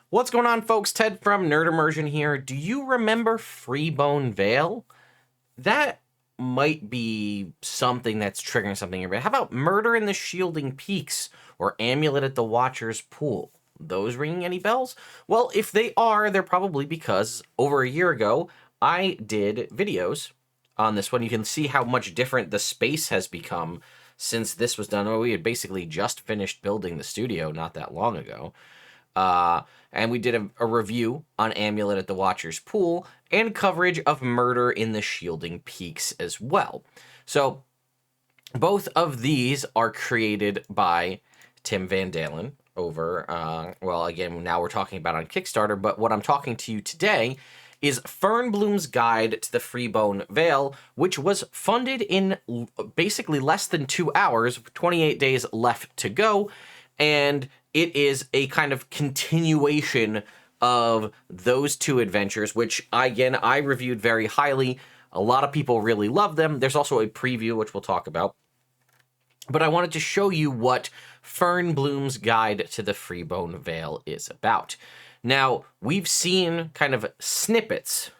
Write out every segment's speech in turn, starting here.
What's going on, folks? Ted from Nerd Immersion here. Do you remember Freebone Vale? That might be something that's triggering something here. But how about Murder in the Shielding Peaks or Amulet at the Watcher's Pool? Those ringing any bells? Well, if they are, they're probably because over a year ago, I did videos on this one. You can see how much different the space has become since this was done. Oh, we had basically just finished building the studio not that long ago. And we did a review on Amulet at the Watcher's Pool and coverage of Murder in the Shielding Peaks as well. So both of these are created by Tim Van Dalen over, well, again, now we're talking about on Kickstarter, but what I'm talking to you today is Fernbloom's Guide to the Freebone Vale, which was funded in basically less than 2 hours, 28 days left to go, and it is a kind of continuation of those two adventures, which, again, I reviewed very highly. A lot of people really love them. There's also a preview, which we'll talk about. But I wanted to show you what Fernbloom's Guide to the Freebone Vale is about. Now, we've seen kind of snippets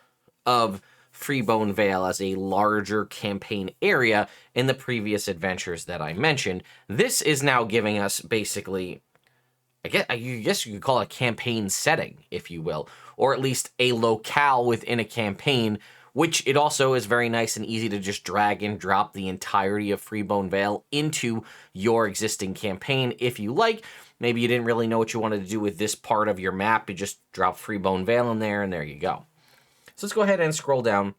of Freebone Vale as a larger campaign area in the previous adventures that I mentioned. This is now giving us basically, I guess you could call it a campaign setting, if you will, or at least a locale within a campaign, which it also is very nice and easy to just drag and drop the entirety of Freebone Vale into your existing campaign if you like. Maybe you didn't really know what you wanted to do with this part of your map. You just drop Freebone Vale in there, and there you go. So let's go ahead and scroll down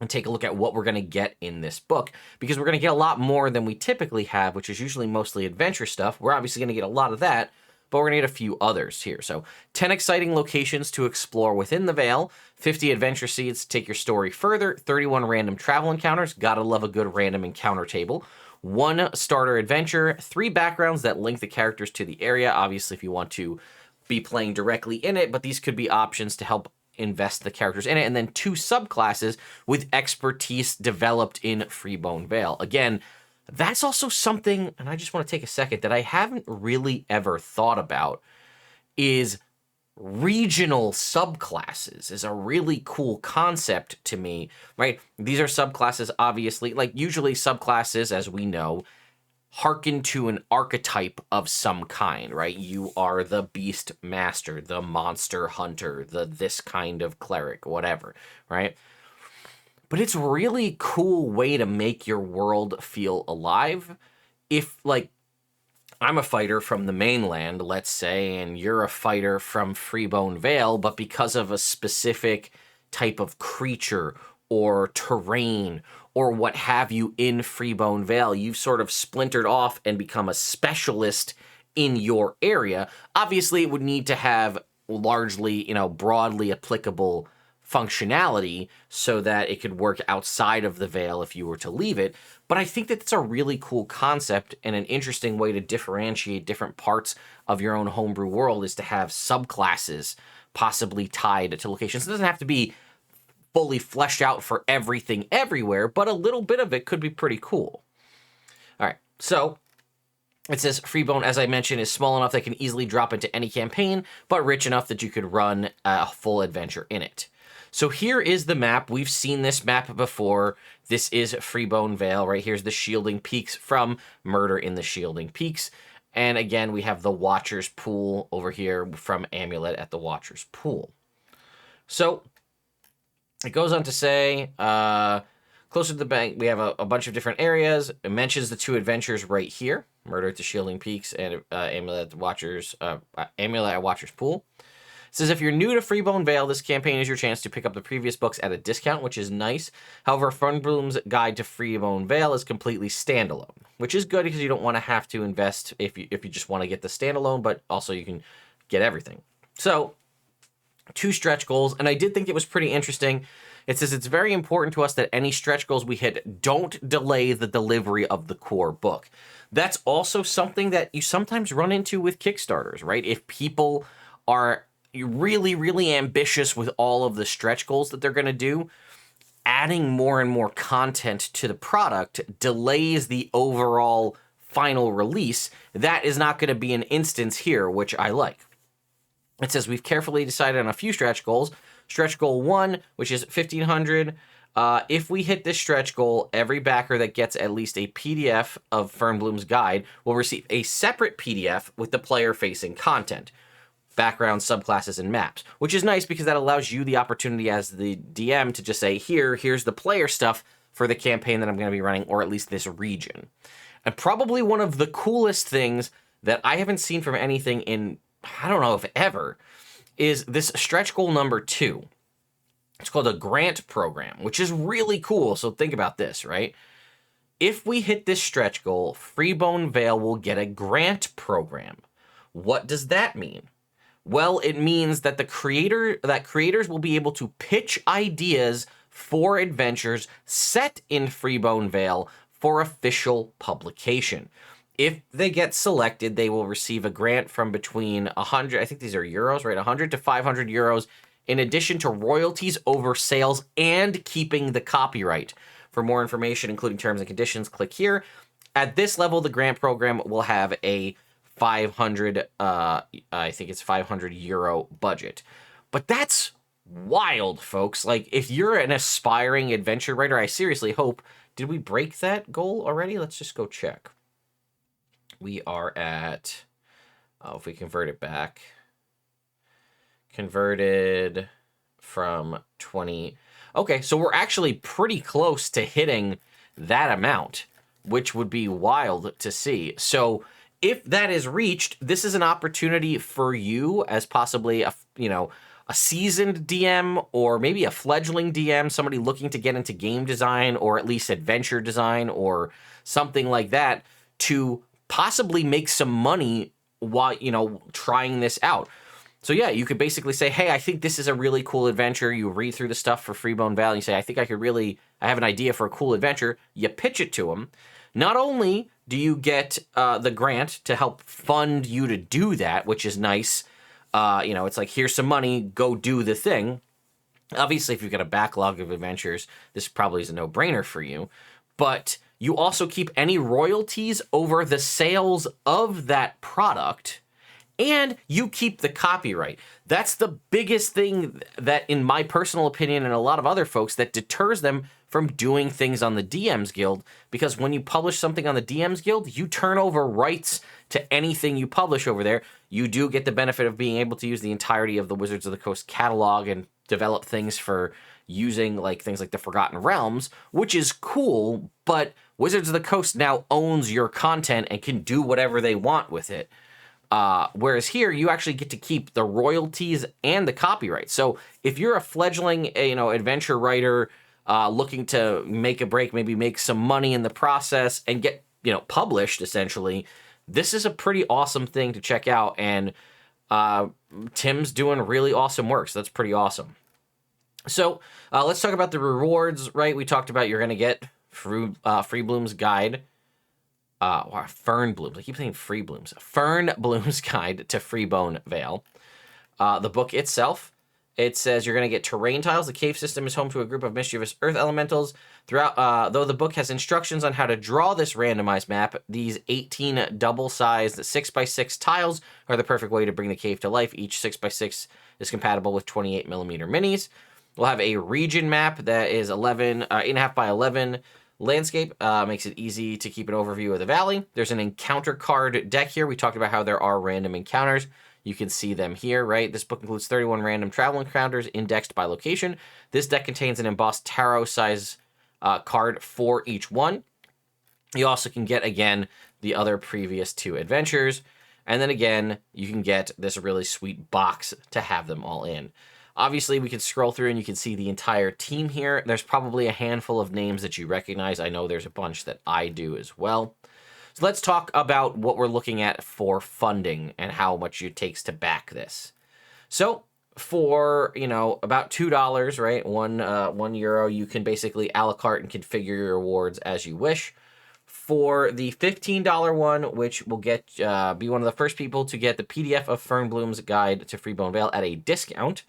and take a look at what we're going to get in this book, because we're going to get a lot more than we typically have, which is usually mostly adventure stuff. We're obviously going to get a lot of that, but we're going to get a few others here. So 10 exciting locations to explore within the Vale, 50 adventure seeds to take your story further, 31 random travel encounters, gotta love a good random encounter table, 1 starter adventure, 3 backgrounds that link the characters to the area, obviously if you want to be playing directly in it, but these could be options to help invest the characters in it, and then 2 subclasses with expertise developed in Freebone Vale. Again, that's also something, and I just want to take a second, that I haven't really ever thought about, is regional subclasses is a really cool concept to me, right? These are subclasses, obviously, like usually subclasses, as we know, hearken to an archetype of some kind, right? You are the beast master, the monster hunter, the this kind of cleric, whatever, right? But it's a really cool way to make your world feel alive. If, like, I'm a fighter from the mainland, let's say, and you're a fighter from Freebone Vale, but because of a specific type of creature or terrain or what have you in Freebone Vale, you've sort of splintered off and become a specialist in your area. Obviously, it would need to have largely, broadly applicable functionality so that it could work outside of the Vale if you were to leave it. But I think that it's a really cool concept and an interesting way to differentiate different parts of your own homebrew world is to have subclasses possibly tied to locations. It doesn't have to be fully fleshed out for everything everywhere, but a little bit of it could be pretty cool. All right, so it says Freebone, as I mentioned, is small enough that it can easily drop into any campaign, but rich enough that you could run a full adventure in it. So here is the map. We've seen this map before. This is Freebone Vale. Right here's the Shielding Peaks from Murder in the Shielding Peaks. And again, we have the Watcher's Pool over here from Amulet at the Watcher's Pool. So it goes on to say, closer to the bank, we have a bunch of different areas. It mentions the 2 adventures right here, Murder at the Shielding Peaks and Amulet at the Watcher's Pool. It says, if you're new to Freebone Vale, this campaign is your chance to pick up the previous books at a discount, which is nice. However, Fernbloom's Guide to Freebone Vale is completely standalone, which is good because you don't want to have to invest if you just want to get the standalone, but also you can get everything. So 2 stretch goals, and I did think it was pretty interesting. It says it's very important to us that any stretch goals we hit don't delay the delivery of the core book. That's also something that you sometimes run into with Kickstarters, right? If people are really, really ambitious with all of the stretch goals that they're going to do, adding more and more content to the product delays the overall final release. That is not going to be an instance here, which I like. It says we've carefully decided on a few stretch goals. Stretch goal 1, which is 1,500. If we hit this stretch goal, every backer that gets at least a PDF of Fernbloom's guide will receive a separate PDF with the player-facing content, backgrounds, subclasses, and maps, which is nice because that allows you the opportunity as the DM to just say, here's the player stuff for the campaign that I'm going to be running, or at least this region. And probably one of the coolest things that I haven't seen from anything in, I don't know if ever, is this stretch goal number 2. It's called a grant program, which is really cool. So think about this, right? If we hit this stretch goal, Freebone Vale will get a grant program. What does that mean? Well, it means that creators will be able to pitch ideas for adventures set in Freebone Vale for official publication. If they get selected, they will receive a grant from between 100, I think these are euros, right? 100 to 500 euros, in addition to royalties over sales and keeping the copyright. For more information, including terms and conditions, click here. At this level, the grant program will have a 500, I think it's 500 euro budget. But that's wild, folks. Like, if you're an aspiring adventure writer, I seriously hope, did we break that goal already? Let's just go check. We are at, if we convert it back, converted from 20. Okay, so we're actually pretty close to hitting that amount, which would be wild to see. So if that is reached, this is an opportunity for you as possibly a seasoned DM, or maybe a fledgling DM, somebody looking to get into game design or at least adventure design or something like that, to possibly make some money while, trying this out. So yeah, you could basically say, hey, I think this is a really cool adventure. You read through the stuff for Freebone Vale, and you say, I think I have an idea for a cool adventure. You pitch it to them. Not only do you get the grant to help fund you to do that, which is nice. It's like, here's some money, go do the thing. Obviously, if you've got a backlog of adventures, this probably is a no-brainer for you. But you also keep any royalties over the sales of that product, and you keep the copyright. That's the biggest thing that, in my personal opinion, and a lot of other folks, that deters them from doing things on the DMs Guild, because when you publish something on the DMs Guild, you turn over rights to anything you publish over there. You do get the benefit of being able to use the entirety of the Wizards of the Coast catalog and develop things for using, like things like the Forgotten Realms, which is cool, but Wizards of the Coast now owns your content and can do whatever they want with it. Whereas here, you actually get to keep the royalties and the copyright. So if you're a fledgling, adventure writer looking to make a break, maybe make some money in the process and get, published, essentially, this is a pretty awesome thing to check out. And Tim's doing really awesome work, so that's pretty awesome. So let's talk about the rewards, right? We talked about you're going to get Freebloom's guide. Fernbloom. I keep saying Freeblooms. Fernbloom's Guide to Freebone Vale. The book itself, it says you're going to get terrain tiles. The cave system is home to a group of mischievous earth elementals. Throughout, though the book has instructions on how to draw this randomized map, these 18 double-sized 6x6 tiles are the perfect way to bring the cave to life. Each 6x6 is compatible with 28mm minis. We'll have a region map that is 8.5 by 11 landscape. Makes it easy to keep an overview of the valley. There's an encounter card deck here. We talked about how there are random encounters. You can see them here, right? This book includes 31 random travel encounters indexed by location. This deck contains an embossed tarot size card for each one. You also can get, again, the other previous 2 adventures. And then again, you can get this really sweet box to have them all in. Obviously, we can scroll through and you can see the entire team here. There's probably a handful of names that you recognize. I know there's a bunch that I do as well. So let's talk about what we're looking at for funding and how much it takes to back this. So for, about $2, right, €1, you can basically a la carte and configure your rewards as you wish. For the $15 one, which will get be one of the first people to get the PDF of Fernbloom's Guide to Freebone Vale at a discount.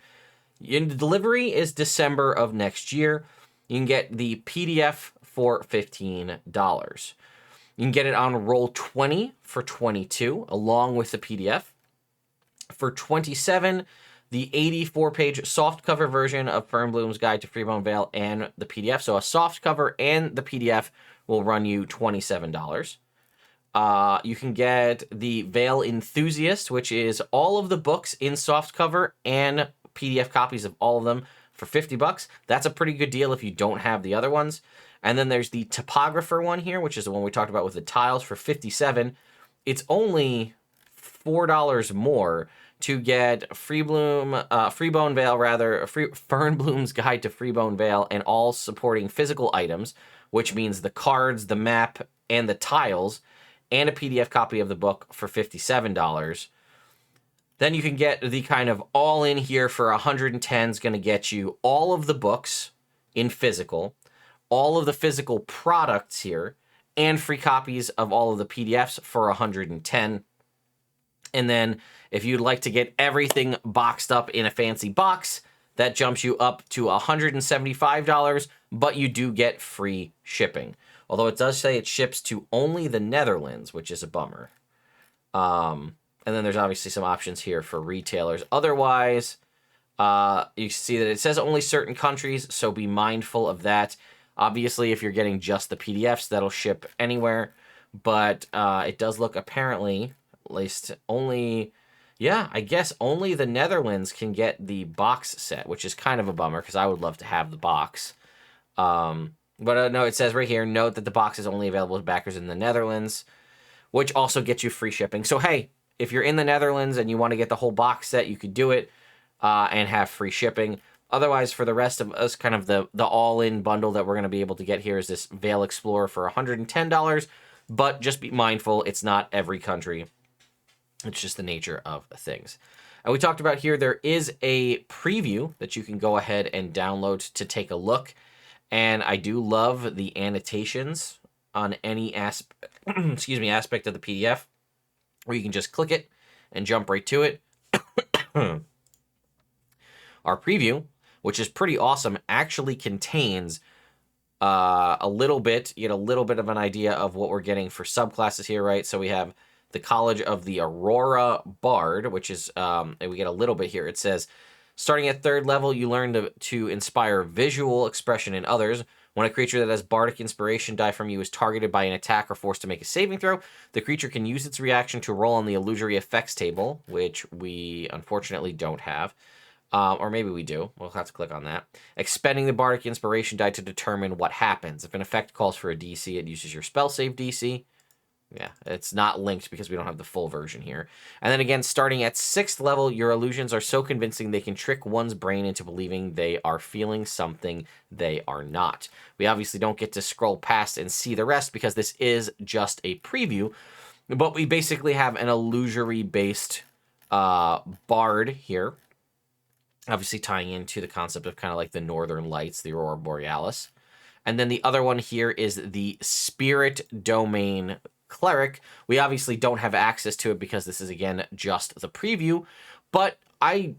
The delivery is December of next year. You can get the PDF for $15. You can get it on roll 20 for $22, along with the PDF. For 27, the 84-page softcover version of Fernbloom's Guide to Freebone Vale and the PDF. So a softcover and the PDF will run you $27. You can get the Vale Enthusiast, which is all of the books in softcover and PDF copies of all of them for $50. That's a pretty good deal if you don't have the other ones. And then there's the Topographer one here, which is the one we talked about with the tiles for $57. It's only $4 more to get Freebone Vale, Fernbloom's Guide to Freebone Vale, and all supporting physical items, which means the cards, the map, and the tiles, and a PDF copy of the book for $57. Then you can get the kind of all in here for $110 is going to get you all of the books in physical, all of the physical products here, and free copies of all of the PDFs for $110. And then if you'd like to get everything boxed up in a fancy box, that jumps you up to $175, but you do get free shipping. Although it does say it ships to only the Netherlands, which is a bummer. And then there's obviously some options here for retailers. Otherwise, you see that it says only certain countries, so be mindful of that. Obviously, if you're getting just the PDFs, that'll ship anywhere. But it does look apparently, at least only, yeah, I guess only the Netherlands can get the box set, which is kind of a bummer because I would love to have the box. But no, it says right here, note that the box is only available to backers in the Netherlands, which also gets you free shipping. So, hey, if you're in the Netherlands and you want to get the whole box set, you could do it and have free shipping. Otherwise, for the rest of us, kind of the all-in bundle that we're going to be able to get here is this Vale Explorer for $110. But just be mindful, it's not every country. It's just the nature of things. And we talked about here, there is a preview that you can go ahead and download to take a look. And I do love the annotations on any aspect of the PDF, where you can just click it and jump right to it. Our preview, which is pretty awesome, actually contains a little bit, you get a little bit of an idea of what we're getting for subclasses here, right? So we have the College of the Aurora Bard, which is, and we get a little bit here. It says, starting at 3rd level, you learn to inspire visual expression in others. When a creature that has bardic inspiration die from you is targeted by an attack or forced to make a saving throw, the creature can use its reaction to roll on the illusory effects table, which we unfortunately don't have. Or maybe we do. We'll have to click on that. Expending the bardic inspiration die to determine what happens. If an effect calls for a DC, it uses your spell save DC. Yeah, it's not linked because we don't have the full version here. And then again, starting at 6th level, your illusions are so convincing they can trick one's brain into believing they are feeling something they are not. We obviously don't get to scroll past and see the rest because this is just a preview, but we basically have an illusory-based bard here, obviously tying into the concept of kind of like the Northern Lights, the Aurora Borealis. And then the other one here is the Spirit Domain Cleric. We obviously don't have access to it because this is, again, just the preview, but I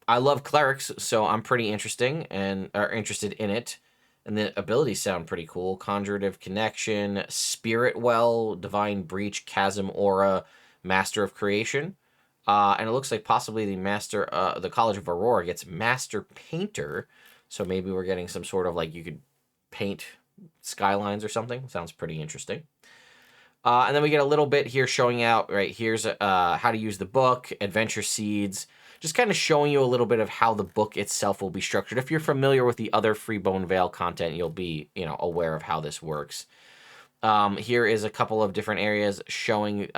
love clerics, so I'm pretty interested in it. And the abilities sound pretty cool. Conjurative Connection, Spirit Well, Divine Breach, Chasm Aura, Master of Creation. And it looks like possibly the College of Aurora gets Master Painter, so maybe we're getting some sort of, like, you could paint skylines or something. Sounds pretty interesting. And then we get a little bit here showing out, right, here's how to use the book, Adventure Seeds, just kind of showing you a little bit of how the book itself will be structured. If you're familiar with the other Freebone Vale content, you'll be, aware of how this works. Here is a couple of different areas showing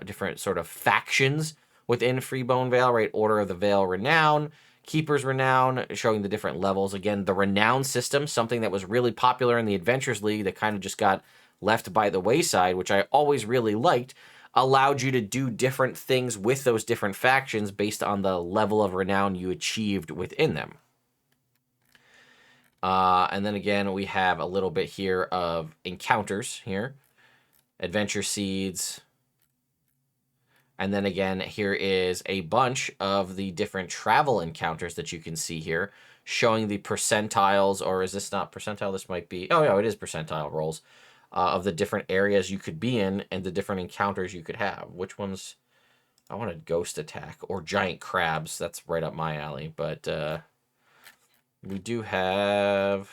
different sort of factions within Freebone Vale, right? Order of the Vale Renown, Keeper's Renown, showing the different levels. Again, the Renown system, something that was really popular in the Adventures League that kind of just got left by the wayside, which I always really liked, allowed you to do different things with those different factions based on the level of renown you achieved within them. And then again, we have a little bit here of encounters here. Adventure Seeds. And then again, here is a bunch of the different travel encounters that you can see here, showing the percentiles, or is this not percentile? This might be, oh, no, it is percentile rolls. Of the different areas you could be in and the different encounters you could have. Which ones? I wanted ghost attack or giant crabs. That's right up my alley. But we do have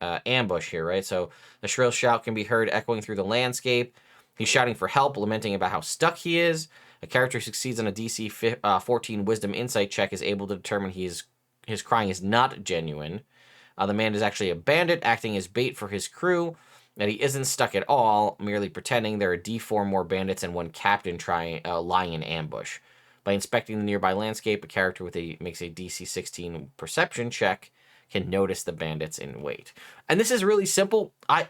ambush here, right? So the shrill shout can be heard echoing through the landscape. He's shouting for help, lamenting about how stuck he is. A character who succeeds on a DC 14 Wisdom Insight check is able to determine his crying is not genuine. The man is actually a bandit, acting as bait for his crew. That he isn't stuck at all, merely pretending. There are D4 more bandits and one captain lying in ambush. By inspecting the nearby landscape, a character makes a DC 16 perception check can notice the bandits in wait. And this is really simple. I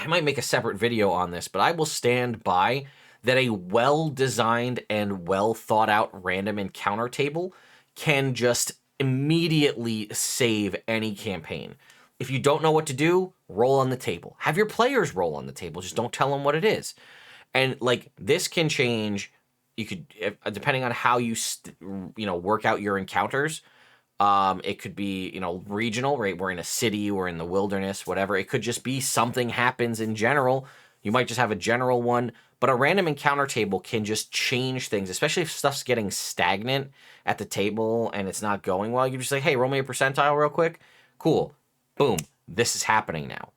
might make a separate video on this, but I will stand by that a well-designed and well-thought-out random encounter table can just immediately save any campaign. If you don't know what to do, roll on the table. Have your players roll on the table. Just don't tell them what it is. And like this can change. You could, depending on how you work out your encounters. It could be regional, right? We're in a city, we're in the wilderness, whatever. It could just be something happens in general. You might just have a general one, but a random encounter table can just change things, especially if stuff's getting stagnant at the table and it's not going well. You just say, hey, roll me a percentile real quick. Cool. Boom. This is happening now.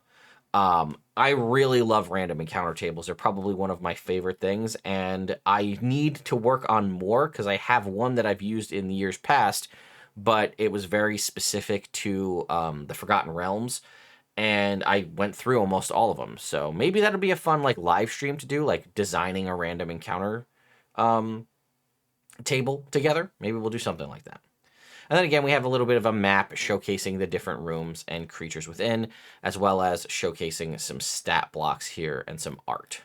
I really love random encounter tables. They're probably one of my favorite things, and I need to work on more because I have one that I've used in the years past, but it was very specific to the Forgotten Realms, and I went through almost all of them. So maybe that'll be a fun live stream to do, like designing a random encounter table together. Maybe we'll do something like that. And then again, we have a little bit of a map showcasing the different rooms and creatures within, as well as showcasing some stat blocks here and some art.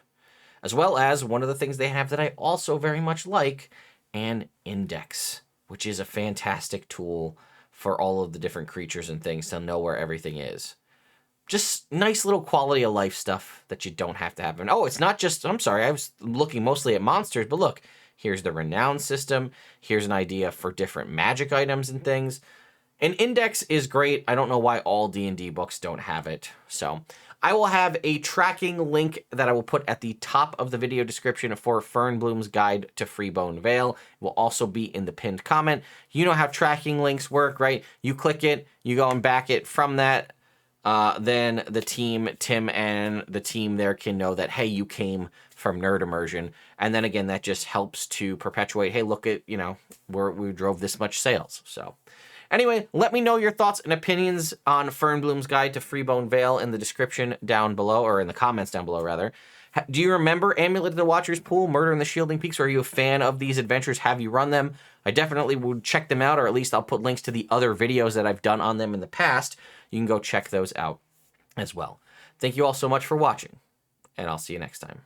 As well as one of the things they have that I also very much like, an index, which is a fantastic tool for all of the different creatures and things to know where everything is. Just nice little quality of life stuff that you don't have to have. And it's not just, I'm sorry, I was looking mostly at monsters, but look, here's the renown system. Here's an idea for different magic items and things. An index is great. I don't know why all D&D books don't have it. So I will have a tracking link that I will put at the top of the video description for Fernbloom's Guide to Freebone Vale. It will also be in the pinned comment. You know how tracking links work, right? You click it, you go and back it from that. Then the team, Tim and the team there can know that, hey, you came from Nerd Immersion. And then again, that just helps to perpetuate, hey, look at, we drove this much sales. So anyway, let me know your thoughts and opinions on Fernbloom's Guide to Freebone Vale in the description down below, or in the comments down below, rather. Do you remember Amulet of the Watcher's Pool, Murder in the Shielding Peaks? Or are you a fan of these adventures? Have you run them? I definitely would check them out, or at least I'll put links to the other videos that I've done on them in the past. You can go check those out as well. Thank you all so much for watching, and I'll see you next time.